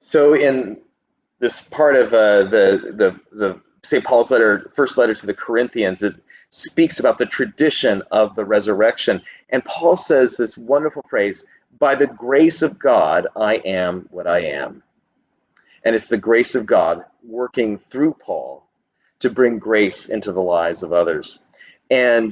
So in this part of the St. Paul's first letter to the Corinthians, it speaks about the tradition of the resurrection. And Paul says this wonderful phrase, by the grace of God, I am what I am. And it's the grace of God working through Paul to bring grace into the lives of others. And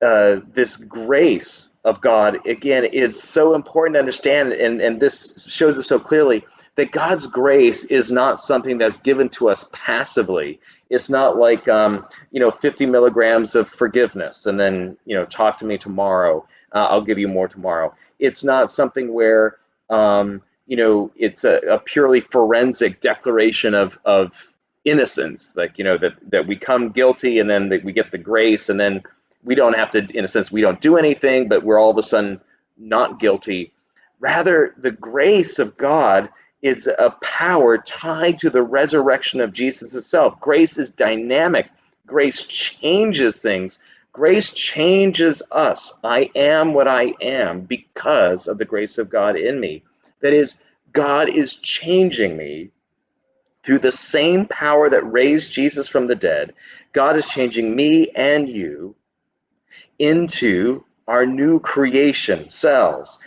this grace of God, again, is so important to understand, and this shows us so clearly that God's grace is not something that's given to us passively. It's not like, 50 milligrams of forgiveness and then, talk to me tomorrow. I'll give you more tomorrow. It's not something where, it's a purely forensic declaration of innocence, like, that we come guilty and then that we get the grace, and then we don't have to, in a sense, we don't do anything, but we're all of a sudden not guilty. Rather, the grace of God is a power tied to the resurrection of Jesus itself. Grace is dynamic. Grace changes things. Grace changes us. I am what I am because of the grace of God in me. That is, God is changing me through the same power that raised Jesus from the dead. God is changing me and you into our new creation selves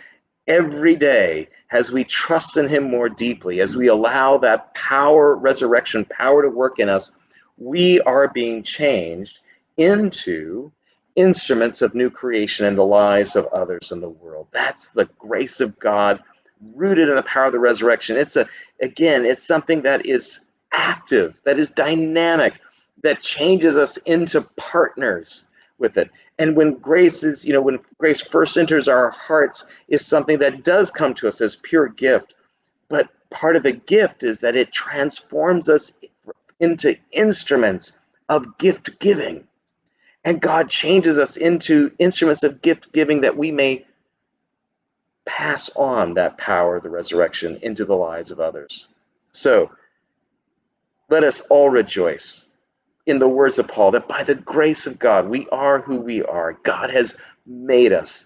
every day as we trust in him more deeply, as we allow that power, resurrection power to work in us. We are being changed into instruments of new creation in the lives of others in the world. That's the grace of God rooted in the power of the resurrection. It's something that is active, that is dynamic, that changes us into partners with it. And when grace first enters our hearts, is something that does come to us as pure gift. But part of the gift is that it transforms us into instruments of gift giving. And God changes us into instruments of gift giving that we may pass on that power of the resurrection into the lives of others. So let us all rejoice in the words of Paul, that by the grace of God, we are who we are. God has made us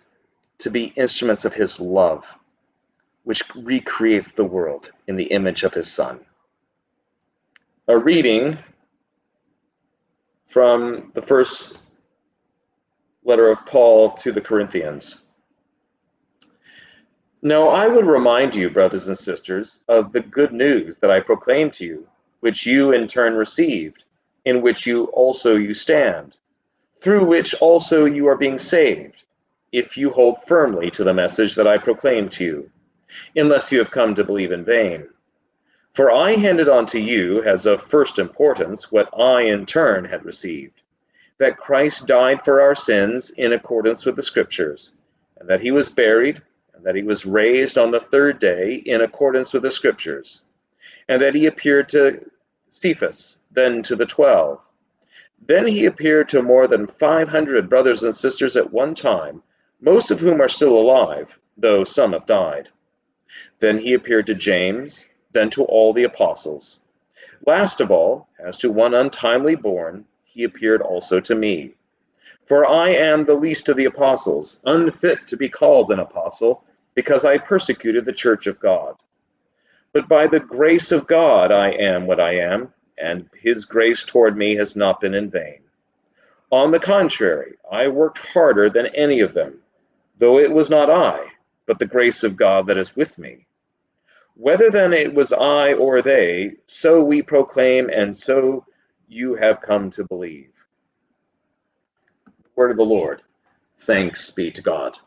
to be instruments of his love, which recreates the world in the image of his Son. A reading from the first letter of Paul to the Corinthians. Now I would remind you, brothers and sisters, of the good news that I proclaimed to you, which you in turn received, in which you stand, through which also you are being saved, if you hold firmly to the message that I proclaimed to you, unless you have come to believe in vain. For I handed on to you as of first importance what I in turn had received, that Christ died for our sins in accordance with the Scriptures, and that he was buried, and that he was raised on the third day in accordance with the Scriptures, and that he appeared to Cephas, then to the 12. Then he appeared to more than 500 brothers and sisters at one time, most of whom are still alive, though some have died. Then he appeared to James, then to all the apostles. Last of all, as to one untimely born, he appeared also to me. For I am the least of the apostles, unfit to be called an apostle, because I persecuted the church of God. But by the grace of God I am what I am, and his grace toward me has not been in vain. On the contrary, I worked harder than any of them, though it was not I, but the grace of God that is with me. Whether then it was I or they, so we proclaim, and so you have come to believe. Word of the Lord. Thanks be to God.